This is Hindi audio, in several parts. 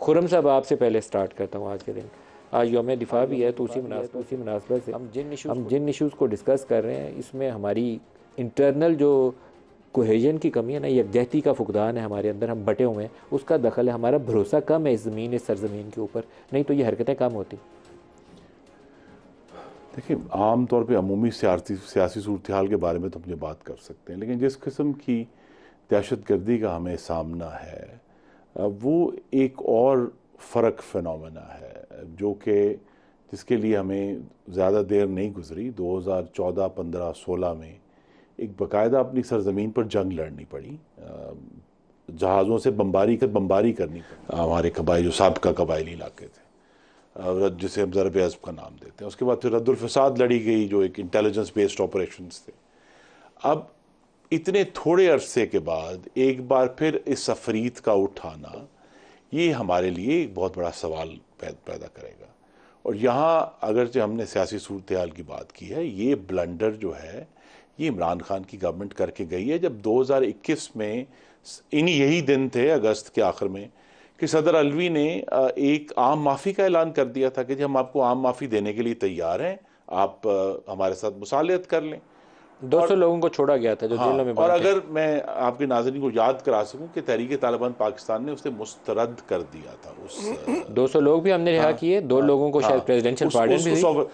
खुरम साहब, आपसे पहले स्टार्ट करता हूँ। आज के दिन आज यौम दिफा भी है, तो उसी मुनासबत से हम जिन इशूज़ को डिस्कस कर रहे हैं, इसमें हमारी इंटरनल जो कोहेजन की कमी है ना, यकजहती का फुकदान है हमारे अंदर, हम बटे हुए हैं, उसका दखल है। हमारा भरोसा कम है इस ज़मीन, इस सरजमीन के ऊपर, नहीं तो ये हरकतें कम होती। देखिए, आम तौर पे अमूमी सियासी सूरत हाल के बारे में तो हम ये बात कर सकते हैं, लेकिन जिस किस्म की दहशत गर्दी का हमें सामना है वो एक और फ़र्क फिनोमेना है जो कि जिसके लिए हमें ज़्यादा देर नहीं गुजरी। 2014, 15, 16 में एक बाकायदा अपनी सरजमीन पर जंग लड़नी पड़ी, जहाज़ों से बम्बारी करनी पड़ी हमारे कबाइल, जो साबका कबायली इलाके थे, जिसे हम ज़रब अज़्ब का नाम देते हैं। उसके बाद फिर रद्दुल फ़साद लड़ी गई, जो एक इंटेलिजेंस बेस्ड ऑपरेशंस थे। अब इतने थोड़े अरसे के बाद एक बार फिर इस अफरीत का उठाना, ये हमारे लिए एक बहुत बड़ा सवाल पैदा करेगा। और यहाँ अगरचे हमने सियासी सूरत हाल की बात की है, ये ब्लंडर जो है ये इमरान खान की गवर्नमेंट करके गई है, जब 2021 में यही दिन थे, अगस्त के आखिर में, कि सदर अलवी ने एक आम माफ़ी का ऐलान कर दिया था कि जी हम आपको आम माफ़ी देने के लिए तैयार हैं, आप हमारे साथ मुसालियत कर लें। 200 लोगों को छोड़ा गया था जो जेलों में। और अगर मैं आपके नाज़रीन को याद करा सकूं कि तहरीक तालिबान पाकिस्तान ने उसे मुस्तरद कर दिया था। उस 200 लोग भी हमने रिहा किए, 2 लोगों को शायद प्रेसिडेंशियल पार्डन भी हुई।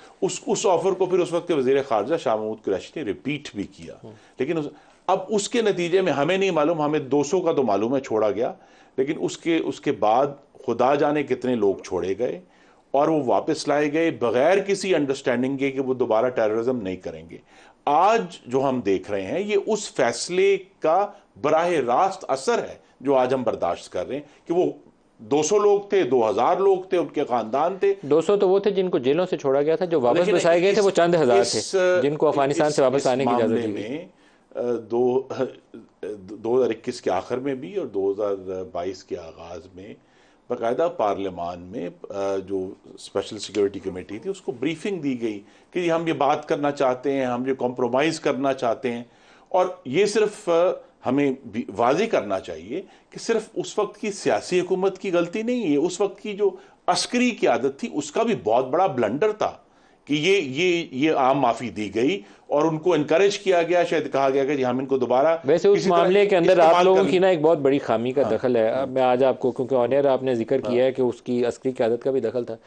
उस ऑफर को फिर उस वक्त के वज़ीर ख़ारजा शाह महमूद कुरैशी ने रिपीट भी किया, लेकिन अब उसके नतीजे में हमें नहीं मालूम, हमें 200 का तो मालूम है छोड़ा गया, लेकिन उसके बाद खुदा जाने कितने लोग छोड़े गए और वो वापस लाए गए बगैर किसी अंडरस्टैंडिंग के कि वो दोबारा टेररिज्म नहीं करेंगे। आज जो हम देख रहे हैं ये उस फैसले का बराह रास्त असर है जो आज हम बर्दाश्त कर रहे हैं कि वो 200 लोग थे, 2000 लोग थे, उनके खानदान थे। 200 तो वो थे जिनको जेलों से छोड़ा गया था, जो वापस बसाए गए थे वो चंद हजार थे जिनको अफगानिस्तान से वापस आने की इजाजत दी गई। 2021 के आखिर में भी और 2022 के आगाज में बाकायदा पार्लियामान में जो स्पेशल सिक्योरिटी कमेटी थी उसको ब्रीफिंग दी गई कि हम ये बात करना चाहते हैं, हम ये कॉम्प्रोमाइज़ करना चाहते हैं। और ये सिर्फ हमें वाज़ेह करना चाहिए कि सिर्फ उस वक्त की सियासी हुकूमत की गलती नहीं है, उस वक्त की जो अस्करी क़यादत थी उसका भी बहुत बड़ा ब्लंडर था कि ये आम माफ़ी दी गई और उनको इनकरेज किया गया, शायद कहा गया कि हम इनको दोबारा। वैसे उस मामले के अंदर आप लोगों की ना एक बहुत बड़ी खामी का दखल है। मैं आज आपको, क्योंकि ऑनर आपने जिक्र किया है कि उसकी अस्करी क़यादत का भी दखल था,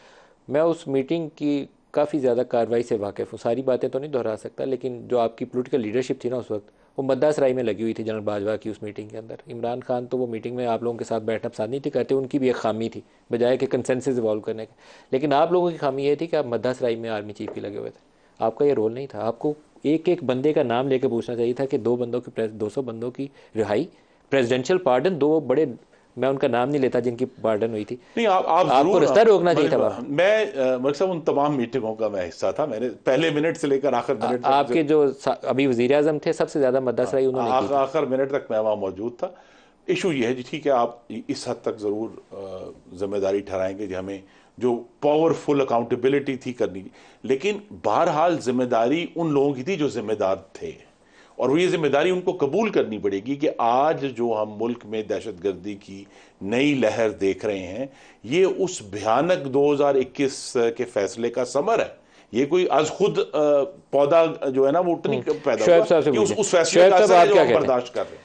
मैं उस मीटिंग की काफ़ी ज़्यादा कार्रवाई से वाकिफ़ हूँ। सारी बातें तो नहीं दोहरा सकता, लेकिन जो आपकी पोलिटिकल लीडरशिप थी ना उस वक्त, वो मद्दासराई में लगी हुई थी जनरल बाजवा की उस मीटिंग के अंदर। इमरान खान तो वो मीटिंग में आप लोगों के साथ बैठना पसंद नहीं थी करते, उनकी भी एक खामी थी बजाय कि कंसेंसस इवॉल्व करने के। लेकिन आप लोगों की खामी ये थी कि आप मद्दासराई में आर्मी चीफ की लगे हुए थे। आपका ये रोल नहीं था। आपको एक एक बंदे का नाम लेके पूछना चाहिए था कि 200 बंदों की रिहाई, प्रेसिडेंशियल पार्डन, 2 बड़े, मैं उनका नाम नहीं लेता जिनकी पार्डन हुई थी, नहीं, आपको रास्ता रोकना चाहिए था। मैं मलिक साहब उन तमाम मीटिंगों का मैं हिस्सा था, मैंने पहले मिनट से लेकर आखिर मिनट तक, आपके जो अभी वजीर आजम थे सबसे ज्यादा मद्दासराई उन्होंने की थी। आखिर मिनट तक मैं वहाँ मौजूद था। इशू ये है जी, ठीक है, आप इस हद तक ज़रूर जिम्मेदारी ठहराएंगे कि हमें जो पावरफुल अकाउंटेबिलिटी थी करनी, लेकिन बहरहाल जिम्मेदारी उन लोगों की थी जो जिम्मेदार थे, और वो ये जिम्मेदारी उनको कबूल करनी पड़ेगी कि आज जो हम मुल्क में दहशतगर्दी की नई लहर देख रहे हैं ये उस भयानक 2021 के फैसले का समर है। ये कोई आज खुद पौधा जो है ना वो उठनी पैदा हुआ कि उस फैसले का असर है जो हम बर्दाश्त कर रहे हैं।